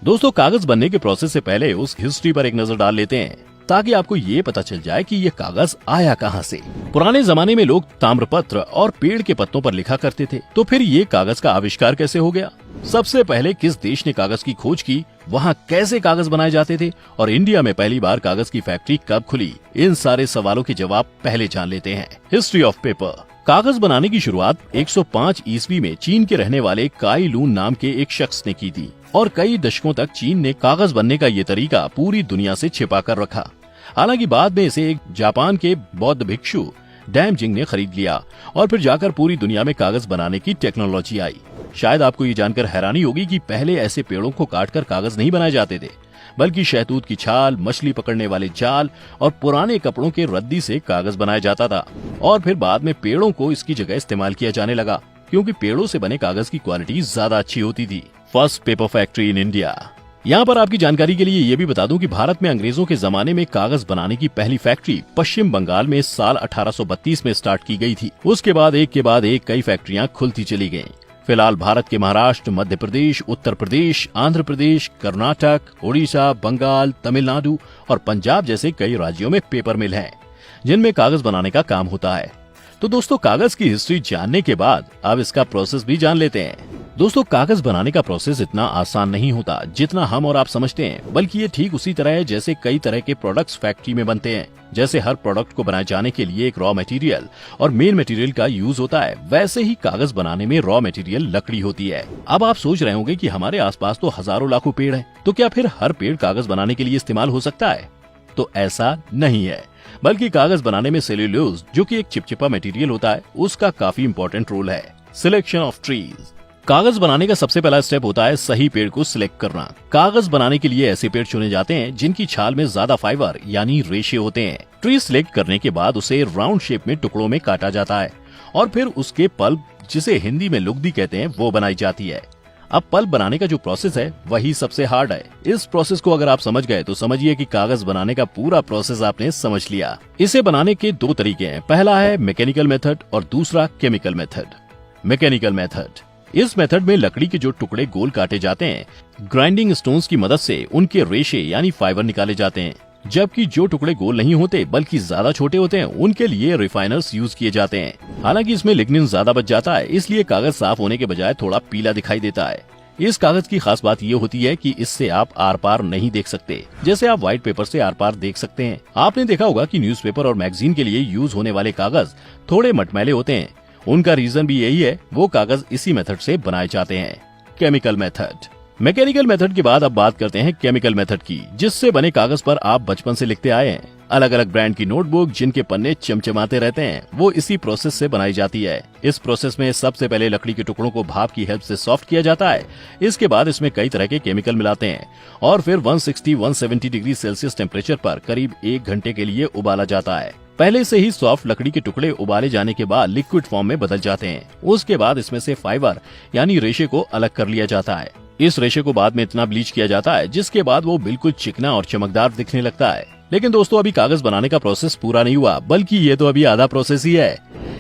दोस्तों, कागज बनने के प्रोसेस से पहले उस हिस्ट्री पर एक नजर डाल लेते हैं ताकि आपको ये पता चल जाए कि ये कागज आया कहाँ से। पुराने जमाने में लोग ताम्रपत्र और पेड़ के पत्तों पर लिखा करते थे, तो फिर ये कागज का आविष्कार कैसे हो गया? सबसे पहले किस देश ने कागज की खोज की, वहाँ कैसे कागज बनाए जाते थे और इंडिया में पहली बार कागज की फैक्ट्री कब खुली? इन सारे सवालों के जवाब पहले जान लेते हैं। History of paper. कागज बनाने की शुरुआत 105 ईस्वी में चीन के रहने वाले काई लून नाम के एक शख्स ने की थी और कई दशकों तक चीन ने कागज बनने का ये तरीका पूरी दुनिया से छिपा कर रखा। हालांकि बाद में इसे एक जापान के बौद्ध भिक्षु डैम जिंग ने खरीद लिया और फिर जाकर पूरी दुनिया में कागज बनाने की टेक्नोलॉजी आई। शायद आपको ये जानकर हैरानी होगी कि पहले ऐसे पेड़ों को काटकर कागज नहीं बनाए जाते थे, बल्कि शहतूत की छाल, मछली पकड़ने वाले जाल और पुराने कपड़ों के रद्दी से कागज बनाया जाता था। और फिर बाद में पेड़ों को इसकी जगह इस्तेमाल किया जाने लगा, क्योंकि पेड़ों से बने कागज की क्वालिटी ज्यादा अच्छी होती थी। First paper factory in India. यहाँ पर आपकी जानकारी के लिए ये भी बता दूं कि भारत में अंग्रेजों के जमाने में कागज बनाने की पहली फैक्ट्री पश्चिम बंगाल में साल 1832 में स्टार्ट की गई थी। उसके बाद एक कई फैक्ट्रियां खुलती चली गईं। फिलहाल भारत के महाराष्ट्र, मध्य प्रदेश, उत्तर प्रदेश, आंध्र प्रदेश, कर्नाटक, ओडिशा, बंगाल, तमिलनाडु और पंजाब जैसे कई राज्यों में पेपर मिल हैं, जिनमें कागज बनाने का काम होता है। तो दोस्तों, कागज की हिस्ट्री जानने के बाद अब इसका प्रोसेस भी जान लेते हैं। दोस्तों, कागज बनाने का प्रोसेस इतना आसान नहीं होता जितना हम और आप समझते हैं, बल्कि ये ठीक उसी तरह है जैसे कई तरह के प्रोडक्ट्स फैक्ट्री में बनते हैं। जैसे हर प्रोडक्ट को बनाए जाने के लिए एक रॉ मटेरियल और मेन मटेरियल का यूज होता है, वैसे ही कागज बनाने में रॉ मटेरियल लकड़ी होती है। अब आप सोच रहे होंगे कि हमारे आसपास तो हजारों लाखों पेड़ हैं, तो क्या फिर हर पेड़ कागज बनाने के लिए इस्तेमाल हो सकता है? तो ऐसा नहीं है, बल्कि कागज बनाने में सेल्यूलोज, जो कि एक चिपचिपा मटेरियल होता है, उसका काफी इंपॉर्टेंट रोल है। Selection of trees. कागज बनाने का सबसे पहला स्टेप होता है सही पेड़ को सिलेक्ट करना। कागज बनाने के लिए ऐसे पेड़ चुने जाते हैं जिनकी छाल में ज्यादा फाइबर यानी रेशे होते हैं। ट्री सिलेक्ट करने के बाद उसे राउंड शेप में टुकड़ों में काटा जाता है और फिर उसके पल्प, जिसे हिंदी में लुगदी कहते हैं, वो बनाई जाती है। अब पल्प बनाने का जो प्रोसेस है वही सबसे हार्ड है। इस प्रोसेस को अगर आप समझ गए तो समझिए कि कागज बनाने का पूरा प्रोसेस आपने समझ लिया। इसे बनाने के दो तरीके हैं। पहला है मैकेनिकल मेथड और दूसरा केमिकल मेथड। मैकेनिकल मेथड, इस मेथड में लकड़ी के जो टुकड़े गोल काटे जाते हैं, ग्राइंडिंग स्टोन्स की मदद से उनके रेशे यानी फाइबर निकाले जाते हैं। जबकि जो टुकड़े गोल नहीं होते बल्कि ज्यादा छोटे होते हैं, उनके लिए रिफाइनर्स यूज किए जाते हैं। हालांकि इसमें लिग्निन ज्यादा बच जाता है, इसलिए कागज साफ होने के बजाय थोड़ा पीला दिखाई देता है। इस कागज की खास बात ये होती है कि इससे आप आर पार नहीं देख सकते, जैसे आप व्हाइट पेपर से आर पार देख सकते हैं। आपने देखा होगा कि न्यूज़पेपर और मैगजीन के लिए यूज होने वाले कागज थोड़े मटमैले होते हैं। उनका रीजन भी यही है, वो कागज इसी मेथड से बनाए जाते हैं। Chemical method. मैकेनिकल मेथड के बाद अब बात करते हैं केमिकल मेथड की, जिससे बने कागज पर आप बचपन से लिखते आए हैं। अलग अलग ब्रांड की नोटबुक जिनके पन्ने चमचमाते रहते हैं, वो इसी प्रोसेस से बनाई जाती है। इस प्रोसेस में सबसे पहले लकड़ी के टुकड़ों को भाप की हेल्प से सॉफ्ट किया जाता है। इसके बाद इसमें कई तरह के केमिकल मिलाते हैं और फिर 160-170 डिग्री सेल्सियस टेम्परेचर पर करीब 1 घंटे के लिए उबाला जाता है। पहले से ही सॉफ्ट लकड़ी के टुकड़े उबाले जाने के बाद लिक्विड फॉर्म में बदल जाते हैं। उसके बाद इसमें से फाइबर यानी रेशे को अलग कर लिया जाता है। इस रेशे को बाद में इतना ब्लीच किया जाता है जिसके बाद वो बिल्कुल चिकना और चमकदार दिखने लगता है। लेकिन दोस्तों, अभी कागज बनाने का प्रोसेस पूरा नहीं हुआ, बल्कि ये तो अभी आधा प्रोसेस ही है।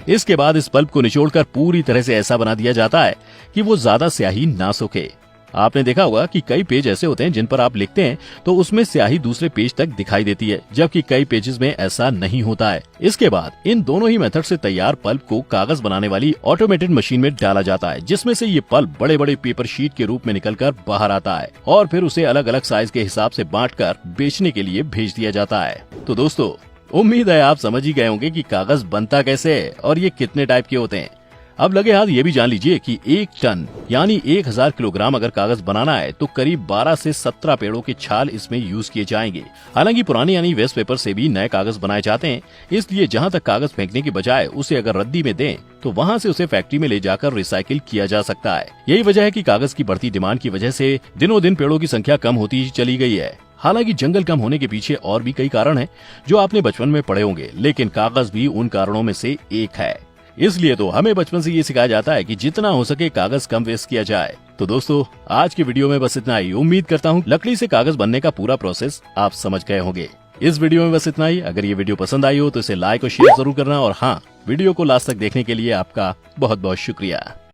इसके बाद इस पल्प को निचोड़कर पूरी तरह से ऐसा बना दिया जाता है कि वो ज्यादा स्याही ना सूखे। आपने देखा होगा कि कई पेज ऐसे होते हैं जिन पर आप लिखते हैं तो उसमें स्याही दूसरे पेज तक दिखाई देती है, जबकि कई पेजेस में ऐसा नहीं होता है। इसके बाद इन दोनों ही मेथड से तैयार पल्प को कागज बनाने वाली ऑटोमेटेड मशीन में डाला जाता है, जिसमें से ये पल्प बड़े बड़े पेपर शीट के रूप में निकलकर बाहर आता है और फिर उसे अलग अलग साइज के हिसाब से बांटकर बेचने के लिए भेज दिया जाता है। तो दोस्तों, उम्मीद है आप समझ ही गए होंगे कि कागज बनता कैसे है और ये कितने टाइप के होते हैं। अब लगे हाथ ये भी जान लीजिए कि 1 टन यानी 1000 किलोग्राम अगर कागज बनाना है तो करीब 12 से 17 पेड़ों के छाल इसमें यूज किए जाएंगे। हालांकि पुराने यानी वेस्ट पेपर से भी नए कागज बनाए जाते हैं, इसलिए जहां तक कागज फेंकने की बजाय उसे अगर रद्दी में दें तो वहां से उसे फैक्ट्री में ले जाकर रिसाइकिल किया जा सकता है। यही वजह है कि कागज की बढ़ती डिमांड की वजह से दिनों दिन पेड़ों की संख्या कम होती चली गई है। हालांकि जंगल कम होने के पीछे और भी कई कारण हैं जो आपने बचपन में पढ़े होंगे, लेकिन कागज भी उन कारणों में से एक है। इसलिए तो हमें बचपन से ये सिखाया जाता है कि जितना हो सके कागज कम वेस्ट किया जाए। तो दोस्तों, आज की वीडियो में बस इतना ही। उम्मीद करता हूँ लकड़ी से कागज बनने का पूरा प्रोसेस आप समझ गए होंगे। इस वीडियो में बस इतना ही। अगर ये वीडियो पसंद आई हो तो इसे लाइक और शेयर जरूर करना, और हाँ, वीडियो को लास्ट तक देखने के लिए आपका बहुत बहुत शुक्रिया।